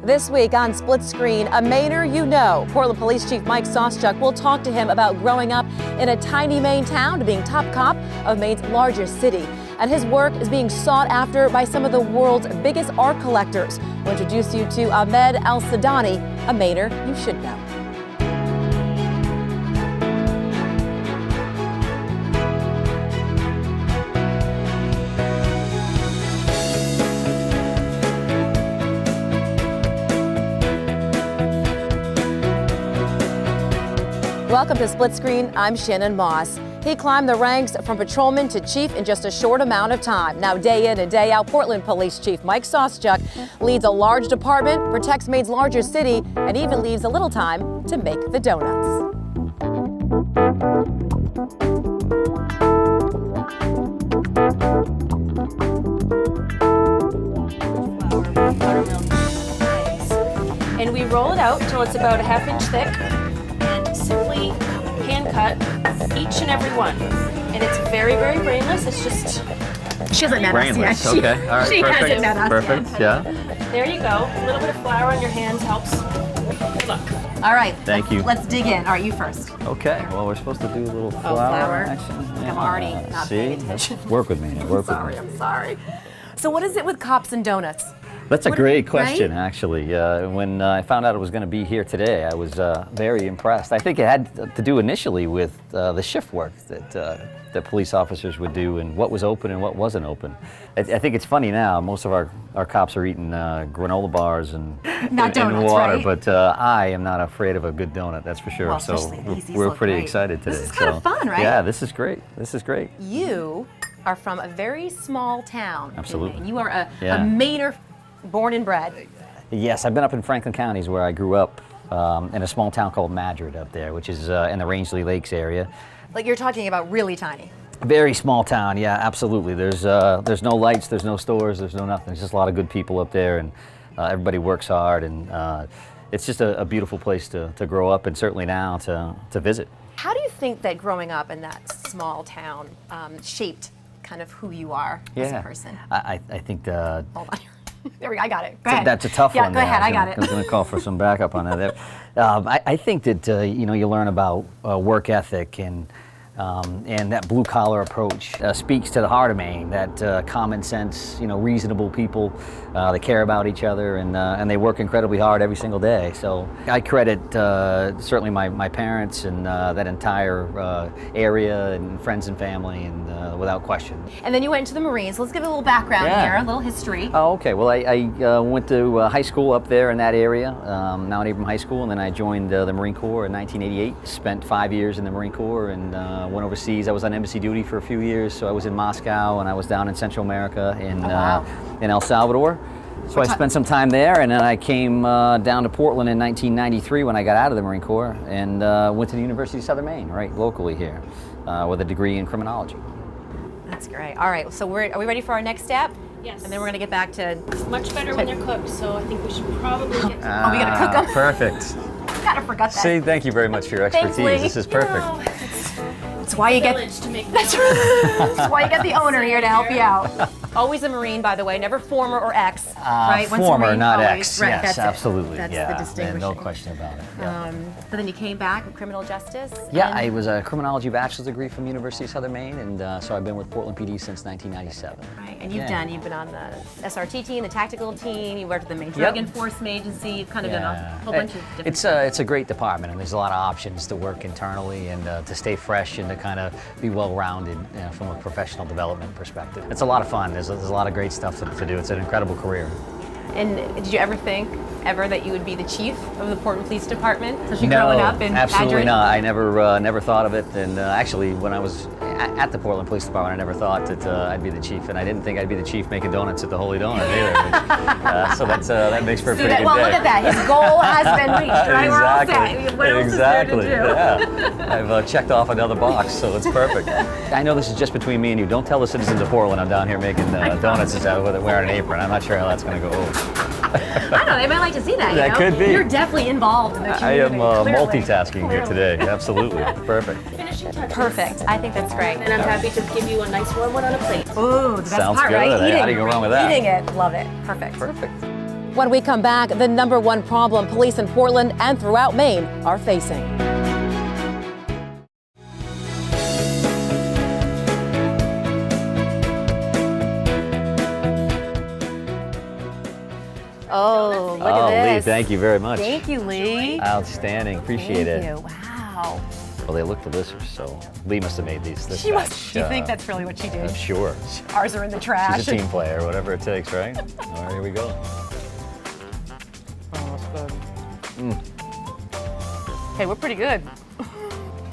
This week on Split Screen, a Mainer you know. Portland Police Chief Mike Sauschuck will talk to him about growing up in a tiny Maine town to being top cop of Maine's largest city. And his work is being sought after by some of the world's biggest art collectors. We'll introduce you to Ahmed Al-Sadani, a Mainer you should know. Welcome to Split Screen. I'm Shannon Moss. He climbed the ranks from patrolman to chief in just a short amount of time. Now, day in and day out, Portland Police Chief Mike Sauschuck leads a large department, protects Maine's largest city, and even leaves a little time to make the donuts. And we roll it out till it's about a ½ inch thick. Simply hand cut each and every one. And it's very, very brainless. It's just... She hasn't met us yet. Okay, all right, she perfect. hasn't met us Perfect, yeah. There you go. A little bit of flour on your hands helps. Good luck. All right. Thank you. Let's dig in. All right, you first. Okay, well, we're supposed to do a little flour. action. I'm already not paying attention. Work with me. Work with me. I'm sorry. So what is it with cops and donuts? That's a great question, right? actually. When I found out it was going to be here today, I was very impressed. I think it had to do initially with the shift work that police officers would do and what was open and what wasn't open. I think it's funny now, most of our cops are eating granola bars and, not donuts, and water, right? but I am not afraid of a good donut, that's for sure. Well, so these we're look pretty great. excited today. This is kind of fun, right? Yeah, this is great. This is great. You are from a very small town. Absolutely. And you are a Mainer born and bred. Yes, I've been up in Franklin Counties where I grew up in a small town called Madrid up there, which is in the Rangeley Lakes area. Like you're talking about really tiny. Very small town, yeah, absolutely. There's no lights, there's no stores, there's no nothing. There's just a lot of good people up there, and everybody works hard, and it's just a beautiful place to grow up, and certainly now to visit. How do you think that growing up in that small town shaped kind of who you are as a person? I think Hold on. There we go. I got it. Go ahead. That's a tough one. Go ahead. I got it. I was going to call for some backup on that. I think that you learn about work ethic and that blue collar approach speaks to the heart of Maine. That common sense, reasonable people. They care about each other and they work incredibly hard every single day. So I credit certainly my parents and that entire area and friends and family, and without question. And then you went into the Marines. Let's give it a little background here, a little history. Oh, okay. Well, I went to high school up there in that area, Mount Abram High School, and then I joined the Marine Corps in 1988. Spent 5 years in the Marine Corps and went overseas. I was on embassy duty for a few years, so I was in Moscow and I was down in Central America in El Salvador. So I spent some time there, and then I came down to Portland in 1993 when I got out of the Marine Corps, and went to the University of Southern Maine, right locally here, with a degree in criminology. That's great. All right, so are we ready for our next step? Yes. And then we're going to get back to... It's much better when they're cooked, so I think we should probably get to we got to cook them? Perfect. Kind of forgot that. See, thank you very much for your expertise. Thanks, Lee. This is perfect. That's why you get... to make That's why you get the owner here to help you out. Always a Marine, by the way, never former or ex, right? Once a Former, Marine, not always. ex. Right, Yes, that's absolutely. That's yeah, the distinguishing. no question about it. Yeah. But then you came back with criminal justice? Yeah, and I was a criminology bachelor's degree from University of Southern Maine, and so I've been with Portland PD since 1997. Right, and you've been on the SRT team, the tactical team, you worked at the Maine Drug Enforcement Agency, you've kind of done a whole bunch of different It's a great department, and there's a lot of options to work internally and to stay fresh and to kind of be well-rounded from a professional development perspective. It's a lot of fun. There's a lot of great stuff to do. It's an incredible career. And did you ever think that you would be the chief of the Portland Police Department? Especially growing up in absolutely Madrid? not. I never thought of it. And actually, when I was at the Portland Police Department, I never thought that I'd be the chief, and I didn't think I'd be the chief making donuts at the Holy Donut either. So that makes for a pretty good day. Well, look at that. His goal has been reached, right? Exactly. What else Exactly. is there to do? Yeah. I've checked off another box, so it's perfect. I know this is just between me and you. Don't tell the citizens of Portland I'm down here making donuts with wearing an apron. I'm not sure how that's going to go over. I don't know, they might like to see that, That could be. You're definitely involved in the community. I am clearly. multitasking here today, absolutely. Perfect. finishing touches. Perfect, I think that's great. And I'm happy to give you a nice warm one on a plate. Ooh, the best Sounds part, good. right? How do you go wrong with that? Eating it, love it, perfect. Perfect. When we come back, the #1 problem police in Portland and throughout Maine are facing. Oh, look at this. Lee, thank you very much. Thank you, Lee. Outstanding, appreciate it. Thank you. Wow. Well, they look delicious, so Lee must have made these. She must. Do you think that's really what she did? I'm sure. Ours are in the trash. She's a team player, whatever it takes, right? All right, here we go. Oh, that's good. Hey, we're pretty good.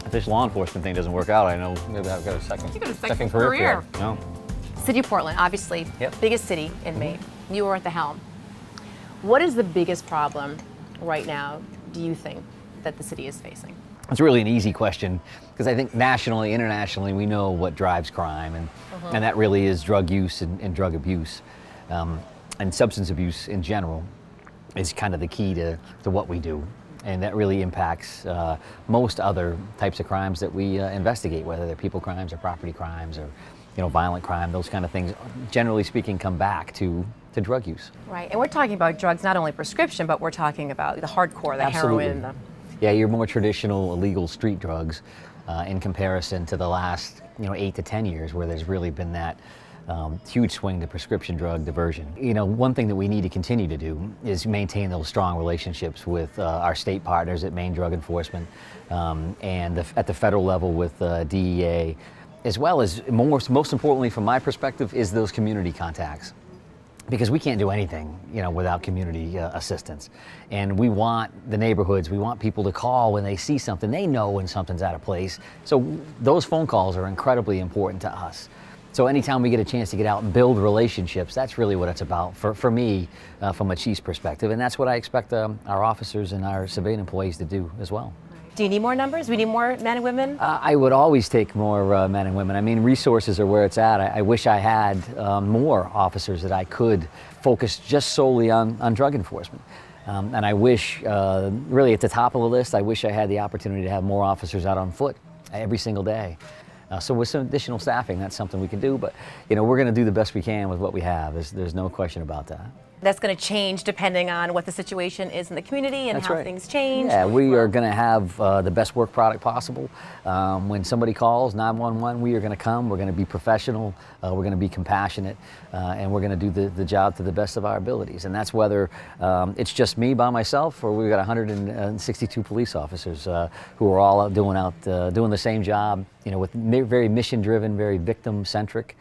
If this law enforcement thing doesn't work out, I know maybe I've got a second career. Field. No. City of Portland, obviously, Yep. biggest city in Maine. You are at the helm. What is the biggest problem right now, do you think, that the city is facing? It's really an easy question because I think nationally, internationally, we know what drives crime, and that really is drug use and drug abuse, and substance abuse in general is kind of the key to what we do, and that really impacts most other types of crimes that we investigate, whether they're people crimes or property crimes or violent crime. Those kind of things, generally speaking, come back to drug use. Right, and we're talking about drugs, not only prescription, but we're talking about the hardcore, the Absolutely. heroin. Yeah, your more traditional illegal street drugs in comparison to the last 8 to 10 years where there's really been that huge swing to prescription drug diversion. One thing that we need to continue to do is maintain those strong relationships with our state partners at Maine Drug Enforcement and at the federal level with DEA, as well as most importantly from my perspective is those community contacts. Because we can't do anything, without community assistance. And we want the neighborhoods, we want people to call when they see something. They know when something's out of place. So those phone calls are incredibly important to us. So anytime we get a chance to get out and build relationships, that's really what it's about for me, from a chief's perspective. And that's what I expect our officers and our civilian employees to do as well. Do you need more numbers? We need more men and women? I would always take more men and women. I mean, resources are where it's at. I wish I had more officers that I could focus just solely on drug enforcement. And I wish, really at the top of the list, I wish I had the opportunity to have more officers out on foot every single day. So with some additional staffing, that's something we can do. But, we're going to do the best we can with what we have. There's no question about that. That's going to change depending on what the situation is in the community and That's how right. things change. Yeah, we are going to have the best work product possible. When somebody calls 911, we are going to come. We're going to be professional. We're going to be compassionate, and we're going to do the job to the best of our abilities. And that's whether it's just me by myself, or we've got 162 police officers who are all out doing the same job. With very mission-driven, very victim-centric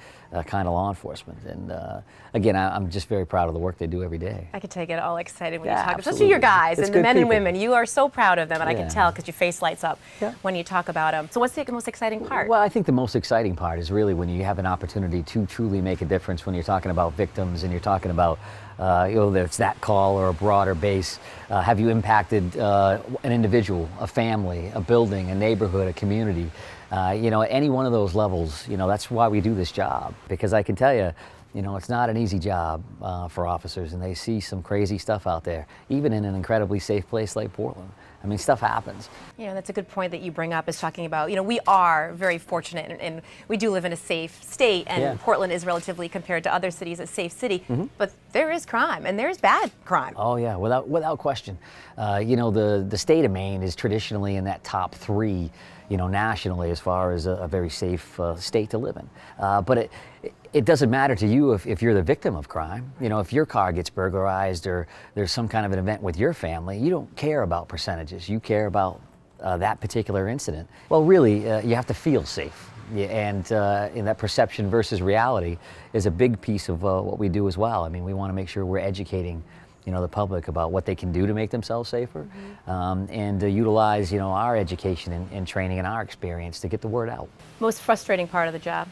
kind of law enforcement. And again, I'm just very proud of the work they do every day. I can get all excited when Yeah, you talk, absolutely. especially your guys It's and the good men and people. women. You are so proud of them, and I Yeah. can tell because your face lights up Yeah. when you talk about them. So what's the most exciting part? Well, I think the most exciting part is really when you have an opportunity to truly make a difference when you're talking about victims and you're talking about whether it's that call or a broader base. Have you impacted an individual, a family, a building, a neighborhood, a community? At any one of those levels, that's why we do this job. Because I can tell you, it's not an easy job for officers, and they see some crazy stuff out there, even in an incredibly safe place like Portland. I mean, stuff happens. That's a good point that you bring up, is talking about, we are very fortunate and we do live in a safe state, and Yeah. Portland is relatively, compared to other cities, a safe city, but there is crime, and there's bad crime. Oh yeah, without question. The state of Maine is traditionally in that top 3, nationally as far as a very safe state to live in. But it doesn't matter to you if you're the victim of crime. If your car gets burglarized or there's some kind of an event with your family, you don't care about percentages. You care about that particular incident. Well, really, you have to feel safe. And in that perception versus reality is a big piece of what we do as well. I mean, we want to make sure we're educating the public about what they can do to make themselves safer, and utilize our education and training and our experience to get the word out. Most frustrating part of the job?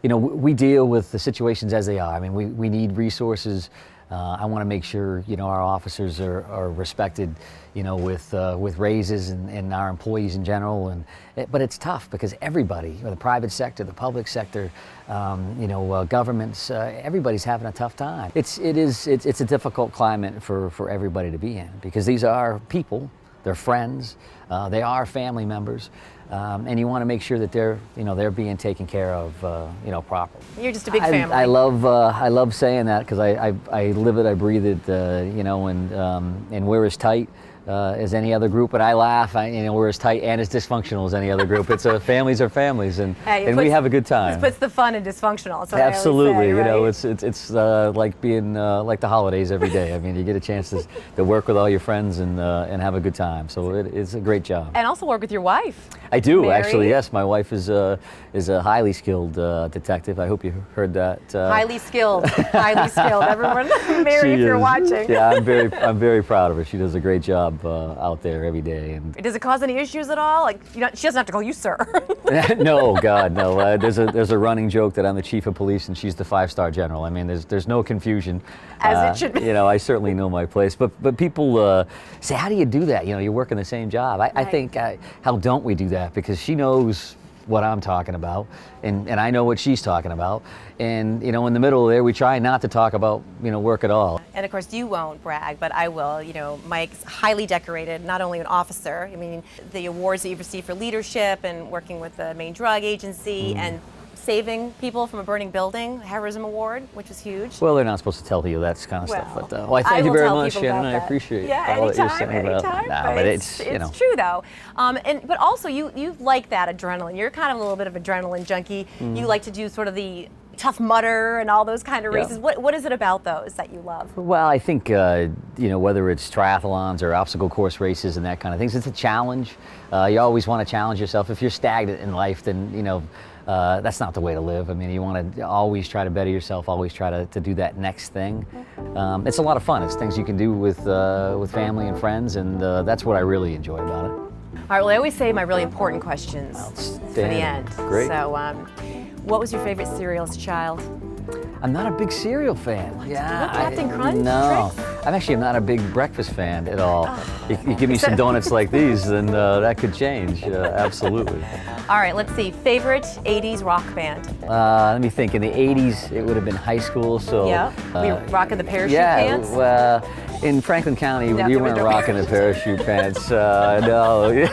We deal with the situations as they are. I mean, we need resources. I want to make sure our officers are respected, with raises and our employees in general. But it's tough because everybody, the private sector, the public sector, governments, everybody's having a tough time. It's a difficult climate for everybody to be in, because these are people, they're friends, they are family members. and you want to make sure that they're being taken care of, properly. You're just a big family. I love saying that because I live it, I breathe it, and we're as tight as any other group. And I laugh, we're as tight and as dysfunctional as any other group. It's families are families, and we have a good time. This puts the fun in dysfunctional. That's what Absolutely, I always say, right? it's like being like the holidays every day. I mean, you get a chance to work with all your friends and have a good time. So it's a great job. And also work with your wife. I do, Mary. actually. Yes, my wife is a highly skilled detective. I hope you heard that. Highly skilled, highly skilled. Everyone, Mary, if you're watching. Yeah, I'm very proud of her. She does a great job out there every day. And does it cause any issues at all? Like, she doesn't have to call you sir. No, God, no. There's a running joke that I'm the chief of police and she's the 5-star general. I mean, there's no confusion. As it should be. I certainly know my place. But people say, how do you do that? You work in the same job. I think, how don't we do that? Because she knows what I'm talking about, and I know what she's talking about. And, in the middle there, we try not to talk about, work at all. And of course, you won't brag, but I will. Mike's highly decorated, not only an officer. I mean, the awards that you've received for leadership and working with the Maine Drug Agency and saving people from a burning building, Heroism Award, which is huge. Well, they're not supposed to tell you that kind of stuff. But I thank you very much, Shannon. I appreciate all that you're saying about. No, but it's true though. But also you like that adrenaline. You're kind of a little bit of adrenaline junkie. You like to do sort of the Tough Mudder and all those kind of races. What is it about those that you love? Well, I think whether it's triathlons or obstacle course races and that kind of things, it's a challenge. You always want to challenge yourself. If you're stagnant in life, then that's not the way to live. I mean, you want to always try to better yourself, always try to do that next thing. It's a lot of fun. It's things you can do with family and friends, and that's what I really enjoy about it. All right, well, I always say my really important questions for the end. Great. So, what was your favorite cereal as a child? I'm not a big cereal fan. Yeah, Captain Crunch? No, I'm not a big breakfast fan at all. You give me some donuts like these, then that could change. Absolutely. All right, let's see. Favorite 80s rock band? Let me think. In the 80s, it would have been high school. So were you rocking the parachute pants? Yeah. In Franklin County, we weren't rocking the parachute pants. No,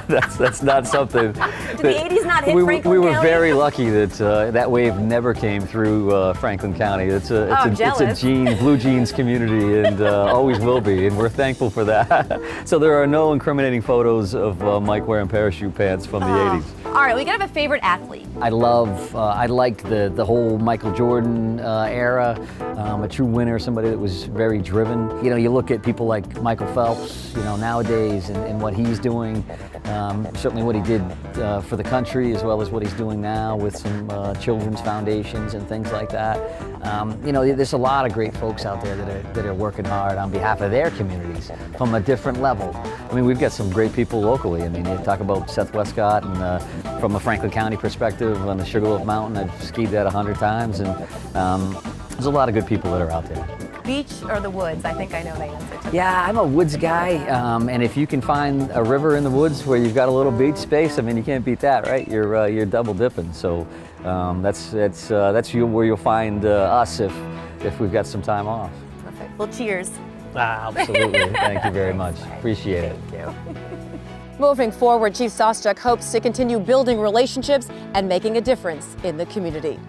that's not something. Did the 80s not hit Franklin County? We were very lucky that that wave never came through Franklin County. It's a blue jeans community, and always will be, and we're thankful for that. So there are no incriminating photos of Mike wearing parachute pants from the 80s. All right, we gotta have a favorite athlete. I liked the whole Michael Jordan era, a true winner, somebody that was very driven. You look at people like Michael Phelps, nowadays, and what he's doing, certainly what he did for the country, as well as what he's doing now with some children's foundations and things like that. There's a lot of great folks out there that are working hard on behalf of their communities from a different level. I mean, we've got some great people locally. I mean, you talk about Seth Westcott, and from a Franklin County perspective, on the Sugarloaf Mountain, I've skied that 100 times, and there's a lot of good people that are out there. Beach or the woods? I think I know the answer to that. Yeah, I'm a woods guy, and if you can find a river in the woods where you've got a little beach space, I mean, you can't beat that, right? You're double dipping. So that's where you'll find us if we've got some time off. Perfect. Well, cheers. Absolutely. Thank you very much. Appreciate it. Thank you. Moving forward, Chief Sauschuck hopes to continue building relationships and making a difference in the community.